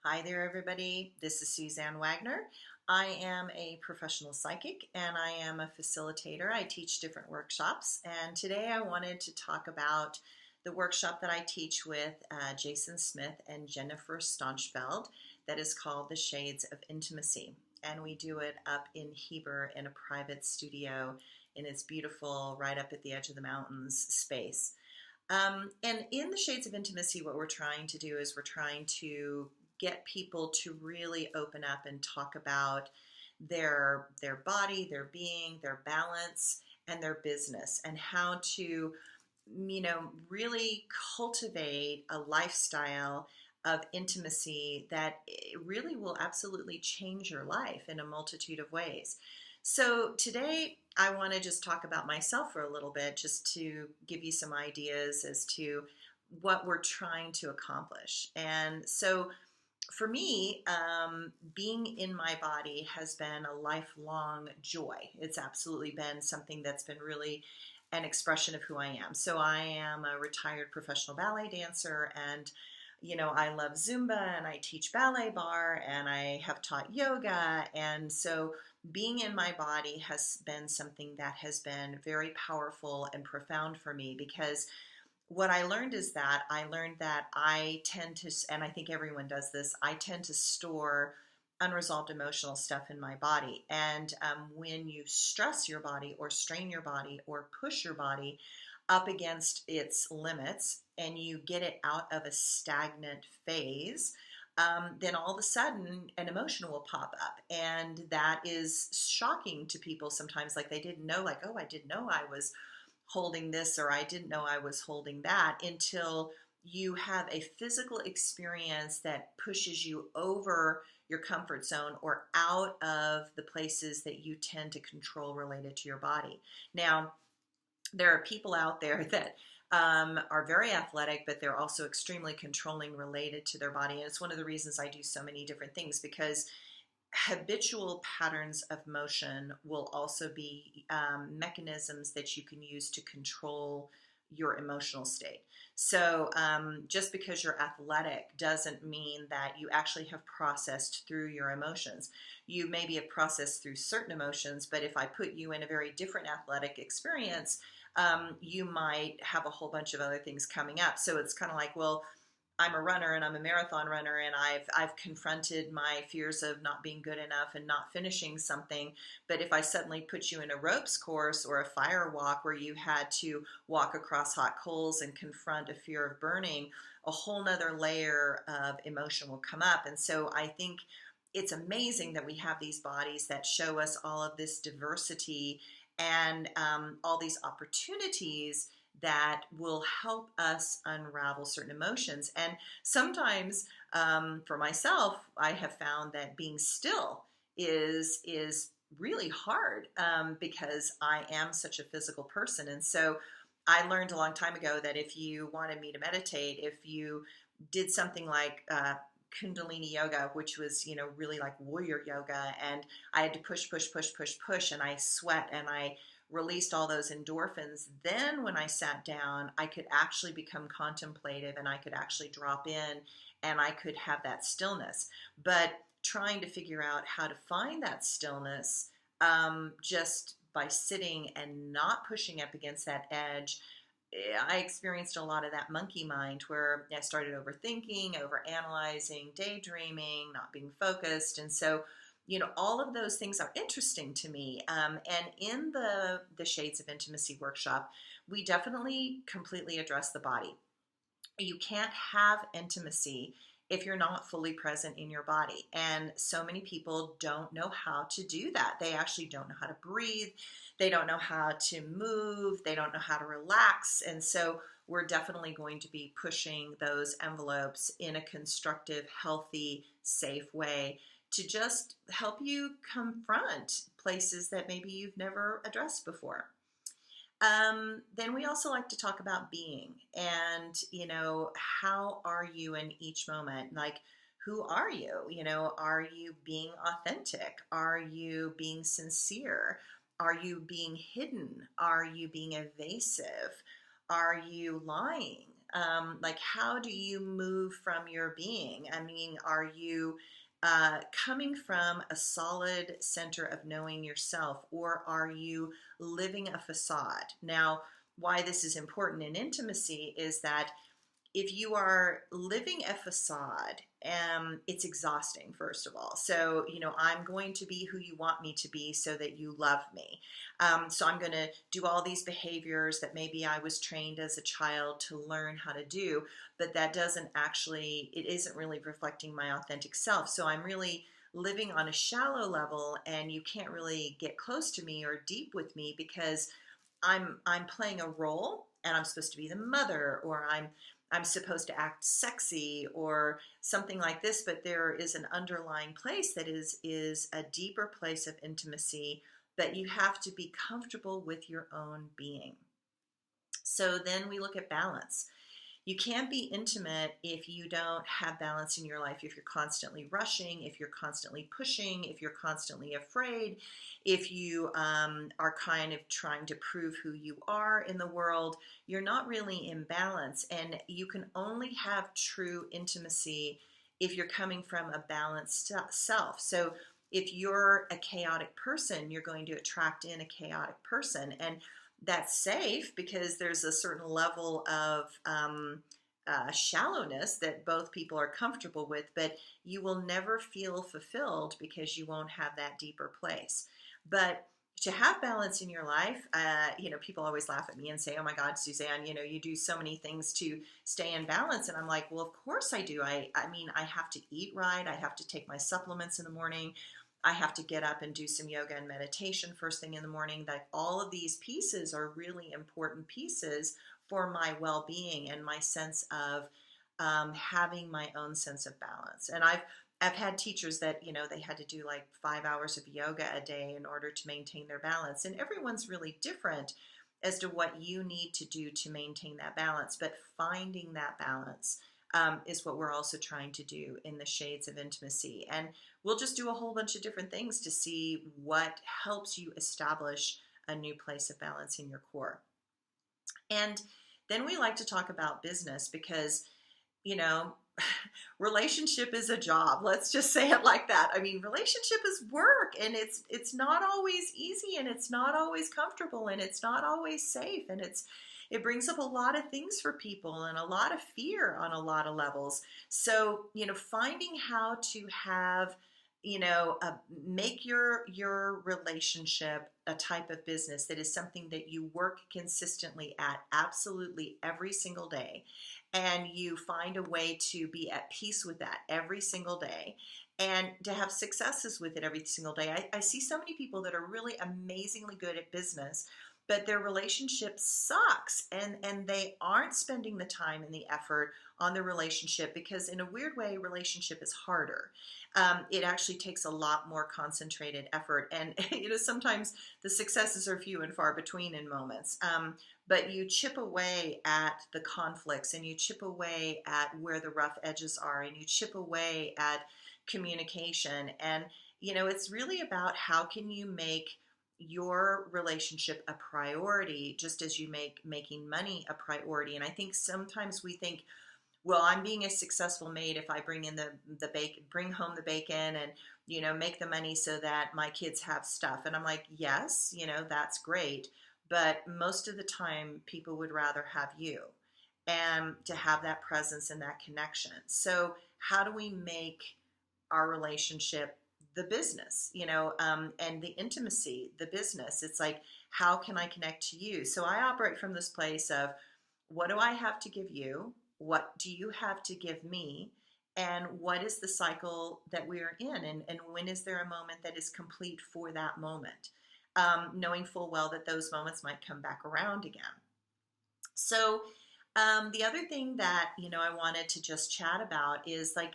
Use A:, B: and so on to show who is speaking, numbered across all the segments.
A: Hi there, everybody. This is Suzanne Wagner. I am a professional psychic and I am a facilitator. I teach different workshops, and today I wanted to talk about the workshop that I teach with Jason Smith and Jennifer Staunchfeld that is called The Shades of Intimacy. And we do it up in Heber in a private studio in its beautiful, right up at the edge of the mountains space. And in the Shades of Intimacy, what we're trying to do is we're trying to get people to really open up and talk about their body, their being, their balance, and their business, and how to, really cultivate a lifestyle of intimacy that really will absolutely change your life in a multitude of ways. So today I want to just talk about myself for a little bit, just to give you some ideas as to what we're trying to accomplish. And so for me, being in my body has been a lifelong joy. It's absolutely been something that's been really an expression of who I am. So I am a retired professional ballet dancer, and I love Zumba, and I teach ballet bar, and I have taught yoga. And so being in my body has been something that has been very powerful and profound for me, because what I learned is that I tend to, and I think everyone does this, I tend to store unresolved emotional stuff in my body. And when you stress your body or strain your body or push your body up against its limits and you get it out of a stagnant phase, then all of a sudden an emotion will pop up. And that is shocking to people sometimes. Like they didn't know, like, oh, I didn't know I was holding this, or I didn't know I was holding that, until you have a physical experience that pushes you over your comfort zone or out of the places that you tend to control related to your body. Now, there are people out there that are very athletic, but they're also extremely controlling related to their body. And it's one of the reasons I do so many different things, because habitual patterns of motion will also be mechanisms that you can use to control your emotional state. So just because you're athletic doesn't mean that you actually have processed through your emotions. You maybe have processed through certain emotions, but if I put you in a very different athletic experience, you might have a whole bunch of other things coming up. So it's kind of like, well, I'm a runner and I'm a marathon runner, and I've confronted my fears of not being good enough and not finishing something. But if I suddenly put you in a ropes course or a fire walk where you had to walk across hot coals and confront a fear of burning, a whole nother layer of emotion will come up. And so I think it's amazing that we have these bodies that show us all of this diversity and all these opportunities that will help us unravel certain emotions. And sometimes, for myself, I have found that being still is really hard, because I am such a physical person. And so I learned a long time ago that if you wanted me to meditate, if you did something like Kundalini yoga, which was, really like warrior yoga, and I had to push, push, push, push, push, and I sweat and I released all those endorphins. Then when I sat down, I could actually become contemplative, and I could actually drop in and I could have that stillness. But trying to figure out how to find that stillness, just by sitting and not pushing up against that edge, I experienced a lot of that monkey mind, where I started overthinking, overanalyzing, daydreaming, not being focused. And so all of those things are interesting to me. And in the Shades of Intimacy workshop, we definitely completely address the body. You can't have intimacy if you're not fully present in your body. And so many people don't know how to do that. They actually don't know how to breathe. They don't know how to move. They don't know how to relax. And so we're definitely going to be pushing those envelopes in a constructive, healthy, safe way to just help you confront places that maybe you've never addressed before. Then we also like to talk about being, and, how are you in each moment? Like, who are you? Are you being authentic? Are you being sincere? Are you being hidden? Are you being evasive? Are you lying? Like, how do you move from your being? I mean, are you coming from a solid center of knowing yourself, or are you living a facade? Now, why this is important in intimacy is that if you are living a facade, it's exhausting, first of all. So, I'm going to be who you want me to be so that you love me. So I'm going to do all these behaviors that maybe I was trained as a child to learn how to do, but it isn't really reflecting my authentic self. So I'm really living on a shallow level, and you can't really get close to me or deep with me because I'm playing a role, and I'm supposed to be the mother, or I'm supposed to act sexy or something like this, but there is an underlying place that is a deeper place of intimacy, that you have to be comfortable with your own being. So then we look at balance. You can't be intimate if you don't have balance in your life, if you're constantly rushing, if you're constantly pushing, if you're constantly afraid, if you are kind of trying to prove who you are in the world. You're not really in balance, and you can only have true intimacy if you're coming from a balanced self. So if you're a chaotic person, you're going to attract in a chaotic person, and that's safe because there's a certain level of shallowness that both people are comfortable with, but you will never feel fulfilled because you won't have that deeper place. But to have balance in your life, people always laugh at me and say, "Oh my God, Suzanne, you do so many things to stay in balance." And I'm like, well, of course I do. I mean, I have to eat right. I have to take my supplements in the morning. I have to get up and do some yoga and meditation first thing in the morning. That all of these pieces are really important pieces for my well-being and my sense of having my own sense of balance. And I've had teachers that they had to do like 5 hours of yoga a day in order to maintain their balance. And everyone's really different as to what you need to do to maintain that balance. But finding that balance is what we're also trying to do in the Shades of Intimacy. And we'll just do a whole bunch of different things to see what helps you establish a new place of balance in your core. And then we like to talk about business because, relationship is a job. Let's just say it like that. I mean, relationship is work, and it's not always easy, and it's not always comfortable, and it's not always safe, and it brings up a lot of things for people and a lot of fear on a lot of levels. So, finding how to have, make your relationship a type of business that is something that you work consistently at absolutely every single day. And you find a way to be at peace with that every single day, and to have successes with it every single day. I see so many people that are really amazingly good at business, but their relationship sucks, and they aren't spending the time and the effort on the relationship because, in a weird way, relationship is harder. It actually takes a lot more concentrated effort, and sometimes the successes are few and far between in moments. But you chip away at the conflicts, and you chip away at where the rough edges are, and you chip away at communication, and it's really about how can you make your relationship a priority, just as you make making money a priority. And I think sometimes we think, well, I'm being a successful maid if I bring in the bacon, bring home the bacon, and make the money so that my kids have stuff. And I'm like, yes, that's great, but most of the time people would rather have you, and to have that presence and that connection. So how do we make our relationship the business, and the intimacy, the business? It's like, how can I connect to you? So I operate from this place of, what do I have to give you? What do you have to give me? And what is the cycle that we're in? And when is there a moment that is complete for that moment? Knowing full well that those moments might come back around again. So the other thing that, I wanted to just chat about is like,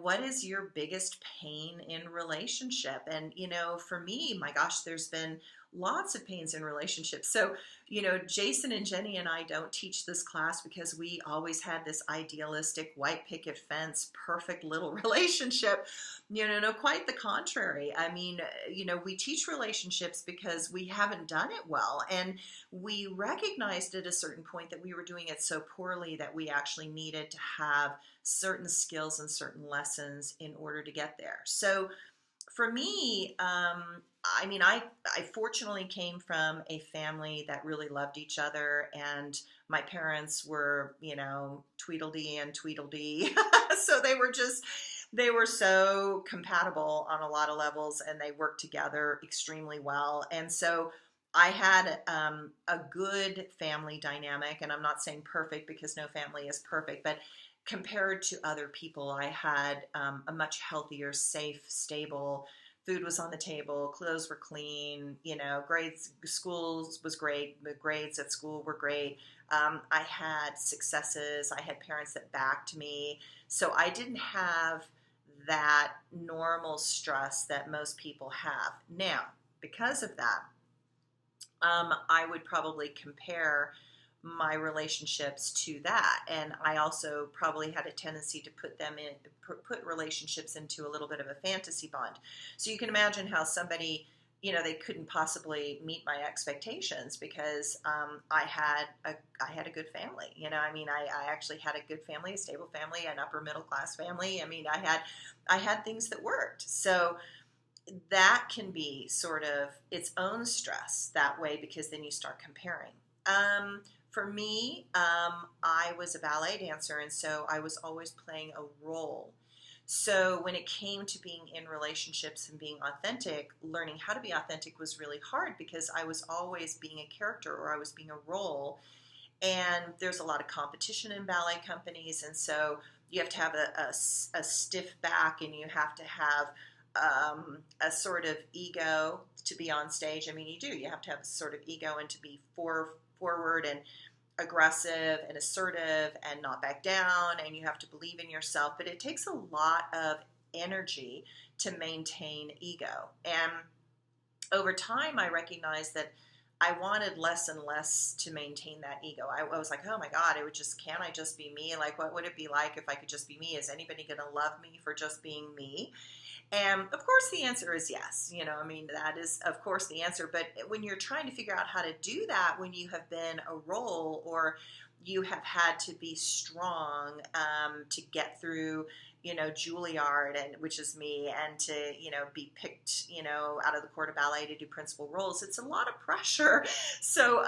A: what is your biggest pain in relationship? And, for me, my gosh, there's been lots of pains in relationships. So, Jason and Jenny and I don't teach this class because we always had this idealistic white picket fence, perfect little relationship. No, quite the contrary. I mean, we teach relationships because we haven't done it well. And we recognized at a certain point that we were doing it so poorly that we actually needed to have certain skills and certain lessons in order to get there. So for me, I fortunately came from a family that really loved each other, and my parents were, Tweedledee and Tweedledee. So they were so compatible on a lot of levels, and they worked together extremely well. And so I had a good family dynamic, and I'm not saying perfect because no family is perfect, but compared to other people, I had a much healthier, safe, stable. Food was on the table, clothes were clean, grades, schools was great, the grades at school were great. I had successes, I had parents that backed me. So I didn't have that normal stress that most people have. Now, because of that, I would probably compare my relationships to that, and I also probably had a tendency to put relationships into a little bit of a fantasy bond. So you can imagine how somebody, they couldn't possibly meet my expectations because I had a good family. I actually had a good family, a stable family, an upper middle class family. I had things that worked. So that can be sort of its own stress that way, because then you start comparing. For me, I was a ballet dancer, and so I was always playing a role. So when it came to being in relationships and being authentic, learning how to be authentic was really hard because I was always being a character, or I was being a role. And there's a lot of competition in ballet companies, and so you have to have a stiff back, and you have to have a sort of ego to be on stage. You have to have a sort of ego and to be forward and aggressive and assertive and not back down, and you have to believe in yourself. But it takes a lot of energy to maintain ego. And over time, I recognized that I wanted less and less to maintain that ego. I was like, oh my God, can't I just be me? Like, what would it be like if I could just be me? Is anybody going to love me for just being me? And of course the answer is yes. That is of course the answer. But when you're trying to figure out how to do that, when you have been a role, or you have had to be strong to get through, Juilliard, and which is me, and to, be picked, out of the court of ballet to do principal roles, it's a lot of pressure. So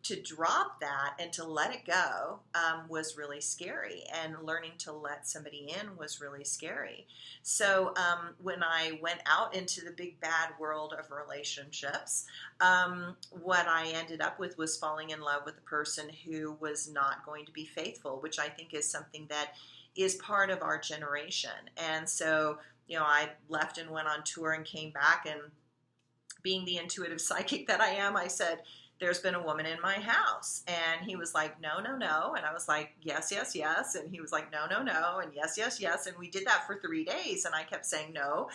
A: to drop that and to let it go was really scary, and learning to let somebody in was really scary. So when I went out into the big bad world of relationships, what I ended up with was falling in love with a person who was not going to be faithful, which I think is something that is part of our generation. And so, I left and went on tour and came back, and being the intuitive psychic that I am, I said, there's been a woman in my house. And he was like, no, no, no. And I was like, yes, yes, yes. And he was like, no, no, no. And yes, yes, yes. And we did that for 3 days. And I kept saying, no,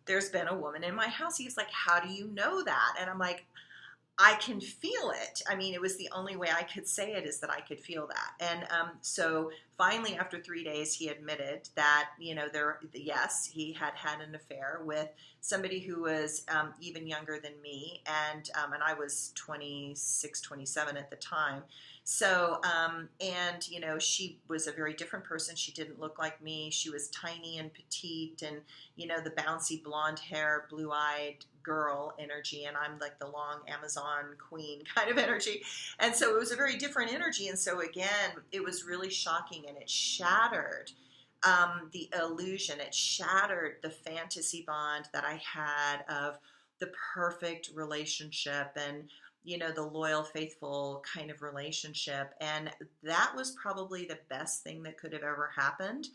A: there's been a woman in my house. He's like, how do you know that? And I'm like, I can feel it. It was the only way I could say it, is that I could feel that. And so finally, after 3 days, he admitted that, yes, he had had an affair with somebody who was even younger than me. And I was 26, 27 at the time. So, she was a very different person. She didn't look like me. She was tiny and petite, and, the bouncy blonde hair, blue-eyed girl energy, and I'm like the long Amazon queen kind of energy. And so it was a very different energy. And so again, it was really shocking, and it shattered the illusion. It shattered the fantasy bond that I had of the perfect relationship, and the loyal, faithful kind of relationship. And that was probably the best thing that could have ever happened,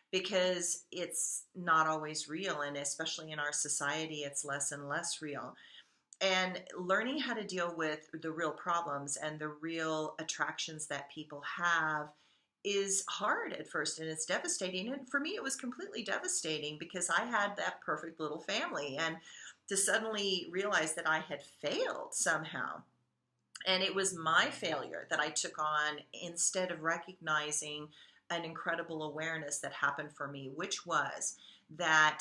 A: because it's not always real. And especially in our society, it's less and less real. And learning how to deal with the real problems and the real attractions that people have is hard at first, and it's devastating. And for me, it was completely devastating, because I had that perfect little family, and to suddenly realize that I had failed somehow. And it was my failure that I took on instead of recognizing an incredible awareness that happened for me, which was that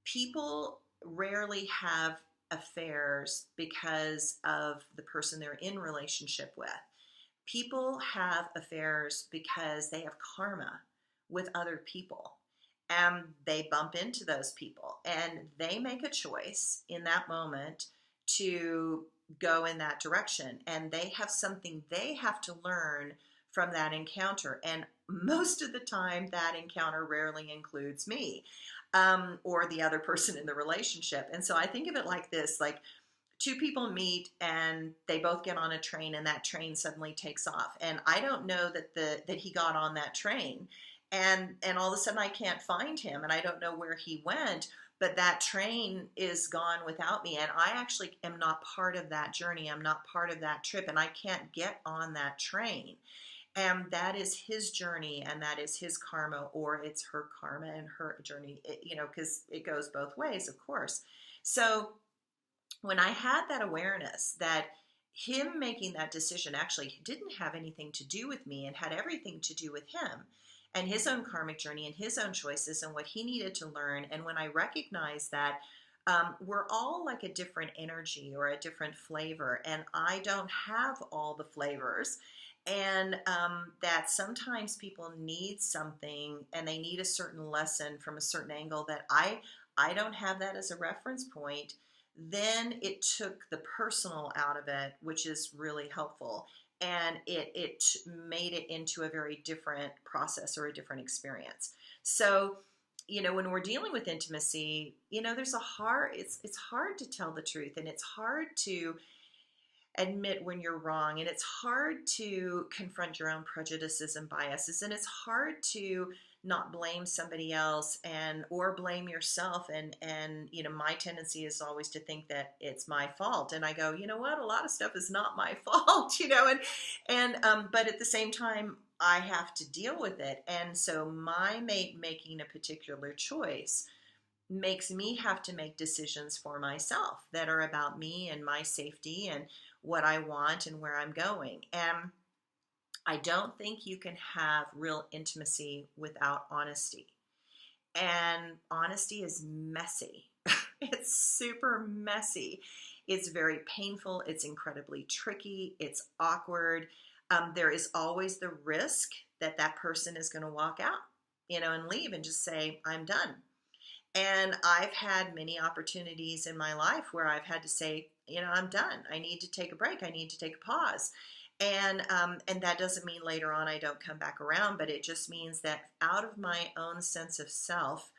A: people rarely have affairs because of the person they're in relationship with. People have affairs because they have karma with other people, and they bump into those people and they make a choice in that moment to go in that direction, and they have something they have to learn from that encounter. And most of the time that encounter rarely includes me, or the other person in the relationship. And so I think of it like this, like two people meet and they both get on a train, and that train suddenly takes off, and I don't know that he got on that train, and all of a sudden I can't find him and I don't know where he went, but that train is gone without me, and I actually am not part of that journey. I'm not part of that trip, and I can't get on that train. And that is his journey, and that is his karma, or it's her karma and her journey, because it goes both ways, of course. So when I had that awareness that him making that decision actually didn't have anything to do with me and had everything to do with him and his own karmic journey and his own choices and what he needed to learn. And when I recognized that we're all like a different energy or a different flavor, and I don't have all the flavors, and that sometimes people need something and they need a certain lesson from a certain angle that I don't have that as a reference point, then it took the personal out of it, which is really helpful. And it made it into a very different process or a different experience. So, when we're dealing with intimacy, there's it's hard to tell the truth, and it's hard to admit when you're wrong, and it's hard to confront your own prejudices and biases, and it's hard to not blame somebody else or blame yourself. And my tendency is always to think that it's my fault, and I go, you know what, a lot of stuff is not my fault, but at the same time I have to deal with it. And so my mate making a particular choice makes me have to make decisions for myself that are about me and my safety and what I want and where I'm going. And I don't think you can have real intimacy without honesty. And honesty is messy. It's super messy. It's very painful. It's incredibly tricky. It's awkward. There is always the risk that that person is going to walk out, and leave and just say, I'm done. And I've had many opportunities in my life where I've had to say, I'm done. I need to take a break. I need to take a pause. And that doesn't mean later on I don't come back around, but it just means that out of my own sense of self,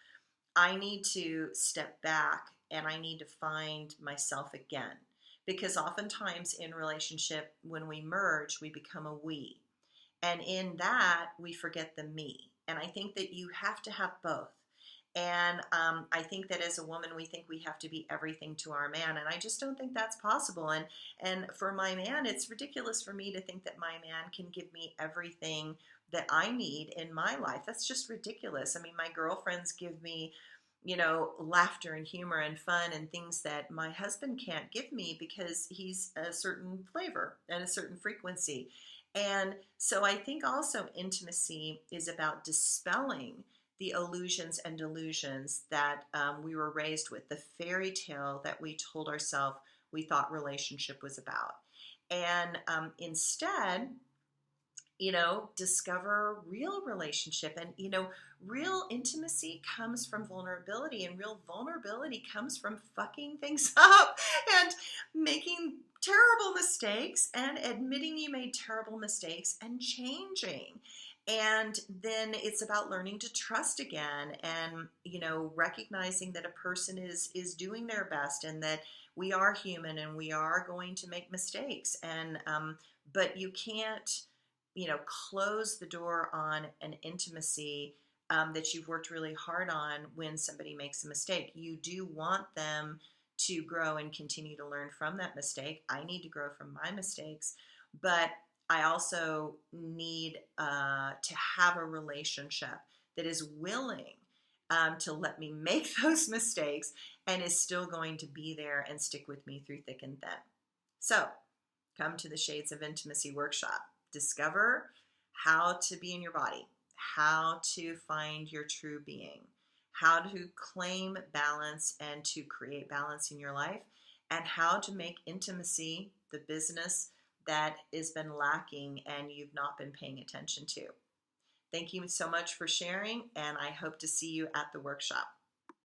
A: I need to step back and I need to find myself again. Because oftentimes in relationship, when we merge, we become a we. And in that, we forget the me. And I think that you have to have both. And I think that as a woman, we think we have to be everything to our man, and I just don't think that's possible. And for my man, it's ridiculous for me to think that my man can give me everything that I need in my life. That's just ridiculous. I mean, my girlfriends give me, laughter and humor and fun and things that my husband can't give me because he's a certain flavor and a certain frequency. And so I think also intimacy is about dispelling the illusions and delusions that we were raised with, the fairy tale that we told ourselves we thought relationship was about. And instead, discover real relationship. And, real intimacy comes from vulnerability, and real vulnerability comes from fucking things up and making terrible mistakes and admitting you made terrible mistakes and changing. And then it's about learning to trust again and, recognizing that a person is doing their best and that we are human and we are going to make mistakes. And, but you can't, close the door on an intimacy that you've worked really hard on when somebody makes a mistake. You do want them to grow and continue to learn from that mistake. I need to grow from my mistakes, but I also need to have a relationship that is willing to let me make those mistakes and is still going to be there and stick with me through thick and thin. So come to the Shades of Intimacy workshop. Discover how to be in your body, how to find your true being, how to claim balance and to create balance in your life, and how to make intimacy the business that has been lacking and you've not been paying attention to. Thank you so much for sharing, and I hope to see you at the workshop.